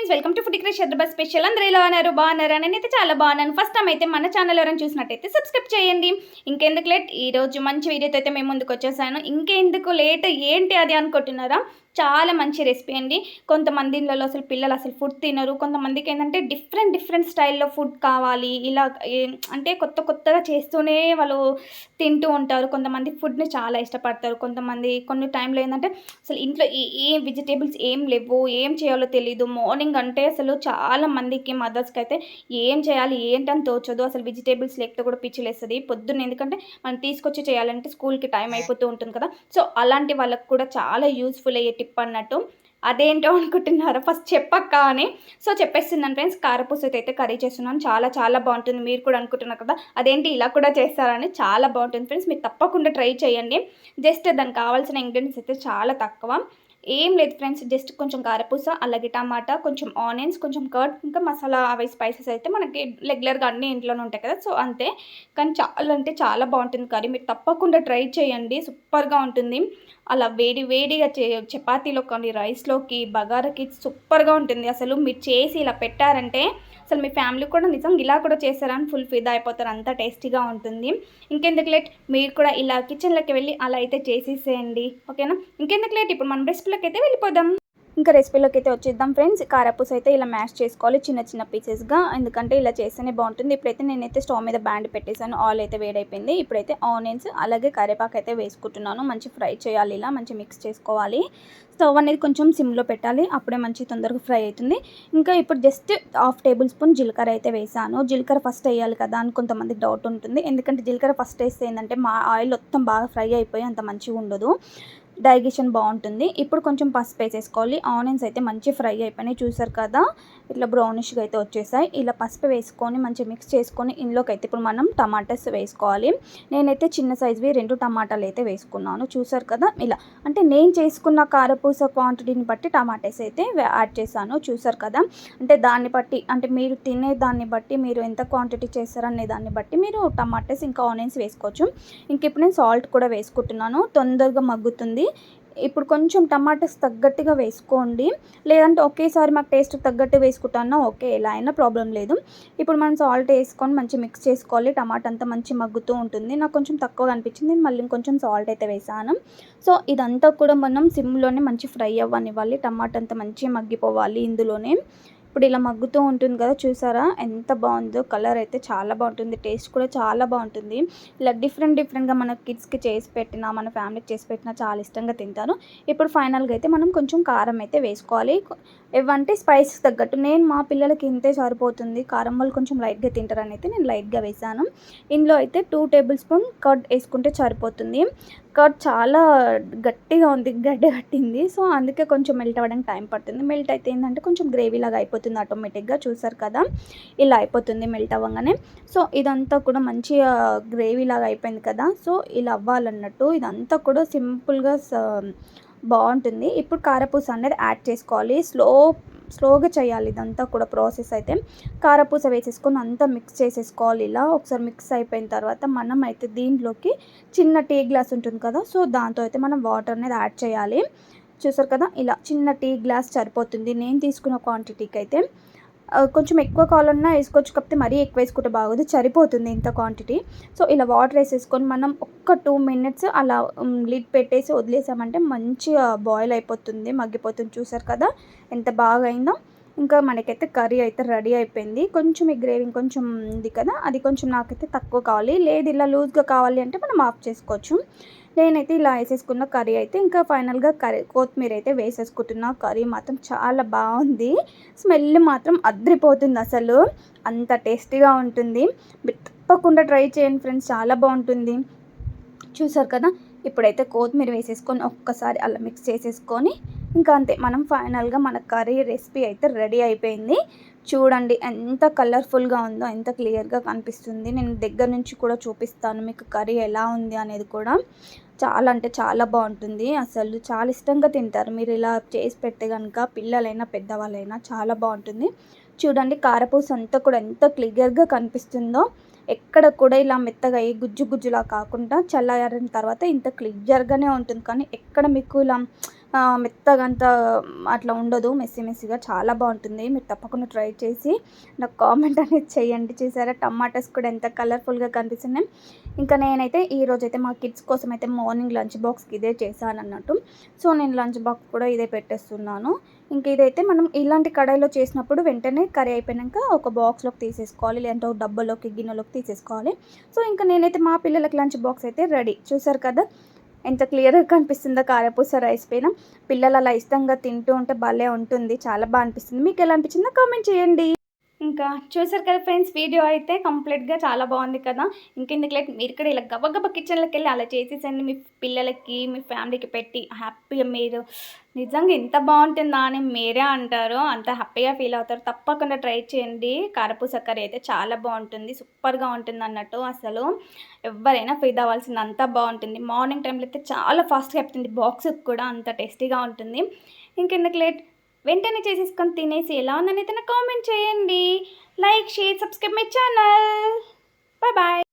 Friends, welcome to food craze Hyderabad special. అందరూ ఎలా ఉన్నారు? బాగున్నారా? నేనైతే చాలా బాగున్నాను. ఫస్ట్ టైం అయితే మన ఛానల్ ఎవరైనా చూసినట్టయితే సబ్స్క్రైబ్ చేయండి. ఇంకెందుకు లేట్, ఈరోజు మంచి వీడియోతో అయితే మేము ముందుకు వచ్చేసాను. ఇంకెందుకు లేట్, ఏంటి అది అనుకుంటున్నారా? చాలా మంచి రెసిపీ అండి. కొంతమంది ఇళ్ళలో అసలు పిల్లలు అసలు ఫుడ్ తినరు. కొంతమందికి ఏంటంటే డిఫరెంట్ స్టైల్లో ఫుడ్ కావాలి. ఇలా అంటే కొత్తగా చేస్తూనే వాళ్ళు తింటూ ఉంటారు. కొంతమంది ఫుడ్ని చాలా ఇష్టపడతారు. కొంతమంది కొన్ని టైంలో ఏంటంటే అసలు ఇంట్లో ఏ వెజిటేబుల్స్ ఏం లేవు, ఏం చేయాలో తెలీదు. మార్నింగ్ అంటే అసలు చాలా మందికి మదర్స్కి అయితే ఏం చేయాలి ఏంటని తోచదు. అసలు వెజిటేబుల్స్ లేకపోతే కూడా పిచ్చిలేస్తుంది పొద్దున్న. ఎందుకంటే మనం తీసుకొచ్చి చేయాలంటే స్కూల్కి టైం అయిపోతూ ఉంటుంది కదా. సో అలాంటి వాళ్ళకు కూడా చాలా యూస్ఫుల్ అయ్యే టిప్ అన్నట్టు. అదేంటో అనుకుంటున్నారా? ఫస్ట్ చెప్పక్క అని. సో చెప్పేస్తున్నాను ఫ్రెండ్స్. కారపూస అయితే కర్రీ చేస్తున్నాను. చాలా బాగుంటుంది. మీరు కూడా అనుకుంటున్నారు కదా అదేంటి ఇలా కూడా చేస్తారని. చాలా బాగుంటుంది ఫ్రెండ్స్, మీరు తప్పకుండా ట్రై చేయండి. జస్ట్ దానికి కావాల్సిన ఇంగ్రీడియంట్స్ అయితే చాలా తక్కువ. ఏం లేదు ఫ్రెండ్స్, జస్ట్ కొంచెం కారపూస, అలాగే టమాటా, కొంచెం ఆనియన్స్, కొంచెం కర్డ్, ఇంకా మసాలా అవి స్పైసెస్ అయితే మనకి రెగ్యులర్గా అన్నీ ఇంట్లోనే ఉంటాయి కదా. సో అంతే. కానీ చాలా అంటే చాలా బాగుంటుంది కర్రీ. మీరు తప్పకుండా ట్రై చేయండి, సూపర్గా ఉంటుంది. అలా వేడిగా చపాతీలో కానీ రైస్లోకి బగారాకి సూపర్గా ఉంటుంది. అసలు మీరు చేసి ఇలా పెట్టారంటే అసలు మీ ఫ్యామిలీ కూడా నిజంగా ఇలా కూడా చేస్తారని ఫుల్ ఫిదా అయిపోతారు. అంత టేస్టీగా ఉంటుంది. ఇంకెందుకు లేట్, మీరు కూడా ఇలా కిచెన్లోకి వెళ్ళి అలా అయితే చేసేసేయండి, ఓకేనా? ఇంకెందుకు లేట్, ఇప్పుడు మనం రెసిపీలోకి అయితే వెళ్ళిపోదాం. ఇంకా రెసిపీలోకి అయితే వచ్చేద్దాం ఫ్రెండ్స్. కారపూస అయితే ఇలా మ్యాష్ చేసుకోవాలి చిన్న పీసెస్గా, ఎందుకంటే ఇలా చేస్తేనే బాగుంటుంది. ఇప్పుడైతే నేనైతే స్టవ్ మీద బ్యాండ్ పెట్టేశాను. ఆయిల్ అయితే వేడైపోయింది. ఇప్పుడైతే ఆనియన్స్ అలాగే కరివేపాకు అయితే వేసుకుంటున్నాను. మంచి ఫ్రై చేయాలి, ఇలా మంచి మిక్స్ చేసుకోవాలి. స్టవ్ అనేది కొంచెం సిమ్లో పెట్టాలి, అప్పుడే మంచి తొందరగా ఫ్రై అవుతుంది. ఇంకా ఇప్పుడు జస్ట్ 1/2 టేబుల్ స్పూన్ జీలకర్ర అయితే వేసాను. జీలకర్ర ఫస్ట్ వేయాలి కదా అని కొంతమందికి డౌట్ ఉంటుంది. ఎందుకంటే జీలకర్ర ఫస్ట్ వేస్తే ఏంటంటే మా ఆయిల్ మొత్తం బాగా ఫ్రై అయిపోయి అంత మంచిగా ఉండదు, డైజెషన్ బాగుంటుంది. ఇప్పుడు కొంచెం పసుపు వేసేసుకోవాలి. ఆనియన్స్ అయితే మంచి ఫ్రై అయిపోయినాయి, చూసారు కదా ఇట్లా బ్రౌనిష్గా అయితే వచ్చేసాయి. ఇలా పసుపు వేసుకొని మంచిగా మిక్స్ చేసుకొని ఇందులోకి అయితే ఇప్పుడు మనం టమాటాస్ వేసుకోవాలి. నేనైతే చిన్న సైజువి 2 టమాటాలు అయితే వేసుకున్నాను, చూసారు కదా. ఇలా అంటే నేను చేసుకున్న కారపూస క్వాంటిటీని బట్టి టమాటాస్ అయితే యాడ్ చేశాను, చూసారు కదా. అంటే దాన్ని బట్టి, అంటే మీరు తినే దాన్ని బట్టి, మీరు ఎంత క్వాంటిటీ చేస్తారనే దాన్ని బట్టి మీరు టమాటాస్ ఇంకా ఆనియన్స్ వేసుకోవచ్చు. ఇంక ఇప్పుడు నేను సాల్ట్ కూడా వేసుకుంటున్నాను, తొందరగా మగ్గుతుంది. ఇప్పుడు కొంచెం టమాటాస్ తగ్గట్టుగా వేసుకోండి, లేదంటే ఒకేసారి మాకు టేస్ట్ తగ్గట్టు వేసుకుంటాను, ఓకే, ఎలా అయినా ప్రాబ్లం లేదు. ఇప్పుడు మనం సాల్ట్ వేసుకొని మంచి మిక్స్ చేసుకోవాలి. టమాటా అంతా మంచి మగ్గుతూ ఉంటుంది. నాకు కొంచెం తక్కువగా అనిపించింది, మళ్ళీ ఇంకొంచెం సాల్ట్ అయితే వేసాను. సో ఇదంతా కూడా మనం సిమ్లోనే మంచి ఫ్రై అవ్వనివ్వాలి. టమాటా అంతా మంచిగా మగ్గిపోవాలి ఇందులోనే. ఇప్పుడు ఇలా మగ్గుతూ ఉంటుంది కదా, చూసారా ఎంత బాగుందో. కలర్ అయితే చాలా బాగుంటుంది, టేస్ట్ కూడా చాలా బాగుంటుంది. ఇలా డిఫరెంట్గా మన కిడ్స్కి చేసి పెట్టినా, మన ఫ్యామిలీకి చేసి పెట్టినా చాలా ఇష్టంగా తింటారు. ఇప్పుడు ఫైనల్గా అయితే మనం కొంచెం కారం అయితే వేసుకోవాలి. ఇవంటే స్పైసెస్ తగ్గట్టు, నేను మా పిల్లలకి ఇంతే సరిపోతుంది, కారం వాళ్ళు కొంచెం లైట్గా తింటారని అయితే నేను లైట్గా వేసాను. ఇందులో అయితే 2 టేబుల్ స్పూన్ కర్డ్ వేసుకుంటే సరిపోతుంది. కర్డ్ చాలా గట్టిగా ఉంది, గడ్డ కట్టింది. సో అందుకే కొంచెం మెల్ట్ అవ్వడానికి టైం పడుతుంది. మెల్ట్ అయితే ఏంటంటే కొంచెం గ్రేవీ లాగా అయిపోతుంది ఆటోమేటిక్గా, చూసారు కదా ఇలా అయిపోతుంది మెల్ట్ అవ్వగానే. సో ఇదంతా కూడా మంచిగా గ్రేవీ లాగా అయిపోయింది కదా. సో ఇలా అవ్వాలన్నట్టు, ఇదంతా కూడా సింపుల్గా బాగుంటుంది. ఇప్పుడు కారపూస అనేది యాడ్ చేసుకోవాలి. స్లోగా చేయాలి ఇదంతా కూడా ప్రాసెస్. అయితే కారపూస వేసేసుకొని అంతా మిక్స్ చేసేసుకోవాలి. ఇలా ఒకసారి మిక్స్ అయిపోయిన తర్వాత మనం అయితే దీంట్లోకి చిన్న టీ గ్లాస్ ఉంటుంది కదా, సో దాంతో అయితే మనం వాటర్ అనేది యాడ్ చేయాలి. చూసారు కదా, ఇలా చిన్న టీ గ్లాస్ సరిపోతుంది నేను తీసుకున్న క్వాంటిటీకి అయితే. కొంచెం ఎక్కువ కావాలన్నా వేసుకోవచ్చు, కాకపోతే మరీ ఎక్కువ వేసుకుంటే బాగోదు, సరిపోతుంది ఇంత క్వాంటిటీ. సో ఇలా వాటర్ వేసేసుకొని మనం ఒక్క 2 మినిట్స్ అలా లిడ్ పెట్టేసి వదిలేసామంటే మంచిగా బాయిల్ అయిపోతుంది, మగ్గిపోతుంది. చూసారు కదా ఎంత బాగా అయిందో. ఇంకా మనకైతే కర్రీ అయితే రెడీ అయిపోయింది. కొంచెం ఈ గ్రేవీ కొంచెం ఉంది కదా, అది కొంచెం నాకైతే తక్కువ కావాలి, లేదు ఇలా లూజ్గా కావాలి అంటే మనం ఆఫ్ చేసుకోవచ్చు. నేనైతే ఇలా వేసేసుకున్న కర్రీ అయితే ఇంకా ఫైనల్గా కొత్తిమీర అయితే వేసేసుకుంటున్నా. కర్రీ మాత్రం చాలా బాగుంది, స్మెల్ మాత్రం అద్రిపోతుంది, అసలు అంత టేస్టీగా ఉంటుంది. మీరు తప్పకుండా ట్రై చేయండి ఫ్రెండ్స్, చాలా బాగుంటుంది. చూసారు కదా, ఇప్పుడైతే కొత్తిమీర వేసేసుకొని ఒక్కసారి అలా మిక్స్ చేసేసుకొని ఇంకా అంతే, మనం ఫైనల్గా మన కర్రీ రెసిపీ అయితే రెడీ అయిపోయింది. చూడండి ఎంత కలర్ఫుల్గా ఉందో, ఎంత క్లియర్గా కనిపిస్తుంది. నేను దగ్గర నుంచి కూడా చూపిస్తాను మీకు కర్రీ ఎలా ఉంది అనేది కూడా. చాలా అంటే చాలా బాగుంటుంది, అసలు చాలా ఇష్టంగా తింటారు మీరు ఇలా చేసి పెడితే కనుక. పిల్లలైనా పెద్దవాళ్ళైనా చాలా బాగుంటుంది. చూడండి కారపూస అంతా కూడా ఎంత క్లియర్గా కనిపిస్తుందో. ఎక్కడ కూడా ఇలా మెత్తగా గుజ్జులా కాకుండా చల్లారిన తర్వాత ఇంత క్లియర్గానే ఉంటుంది. కానీ ఎక్కడ మీకు ఇలా మెత్తగా అంత అట్లా ఉండదు, మెస్సీగా చాలా బాగుంటుంది. మీరు తప్పకుండా ట్రై చేసి నాకు కామెంట్ అనేది చేయండి. చూసారా టమాటాస్ కూడా ఎంత కలర్ఫుల్గా కనిపిస్తున్నాయి. ఇంకా నేనైతే ఈరోజైతే మా కిడ్స్ కోసం అయితే మార్నింగ్ లంచ్ బాక్స్కి ఇదే చేశాను అన్నట్టు. సో నేను లంచ్ బాక్స్ కూడా ఇదే పెట్టేస్తున్నాను. ఇంక ఇదైతే మనం ఇలాంటి కడాయిలో చేసినప్పుడు వెంటనే కర్రీ అయిపోయాక ఒక బాక్స్లోకి తీసేసుకోవాలి, లేదంటే ఒక డబ్బాలోకి గిన్నెలోకి తీసేసుకోవాలి. సో ఇంకా నేనైతే మా పిల్లలకి లంచ్ బాక్స్ అయితే రెడీ. చూసారు కదా ఎంత క్లియర్గా కనిపిస్తుందో కారపూస రైస్ పైన. పిల్లలు అలా ఇష్టంగా తింటూ ఉంటే భలే ఉంటుంది, చాలా బాగా అనిపిస్తుంది. మీకు ఎలా అనిపించిందో కామెంట్ చేయండి. ఇంకా చూసారు కదా ఫ్రెండ్స్, వీడియో అయితే కంప్లీట్గా చాలా బాగుంది కదా. ఇంకెందుకు లేట్ మీరు కూడా ఇలా గబగబా కిచెన్లోకి వెళ్ళి అలా చేసేసండి, మీ పిల్లలకి మీ ఫ్యామిలీకి పెట్టి హ్యాపీగా మీరు నిజంగా ఎంత బాగుంటుందా అని మీరే అంటారు, అంత హ్యాపీగా ఫీల్ అవుతారు. తప్పకుండా ట్రై చేయండి. కారపూస కర్రీ అయితే చాలా బాగుంటుంది, సూపర్గా ఉంటుంది అన్నట్టు. అసలు ఎవరైనా ఫీల్ అవ్వాల్సింది, అంత బాగుంటుంది. మార్నింగ్ టైంలో అయితే చాలా ఫాస్ట్గా అయిపోతుంది, బాక్స్కి కూడా అంత టేస్టీగా ఉంటుంది. ఇంకెందుకు లేట్ వెంటనే చేసేసుకొని తినేసి ఎలా ఉందని అయితే నాకు కామెంట్ చేయండి. Like, share, subscribe my channel. Bye bye.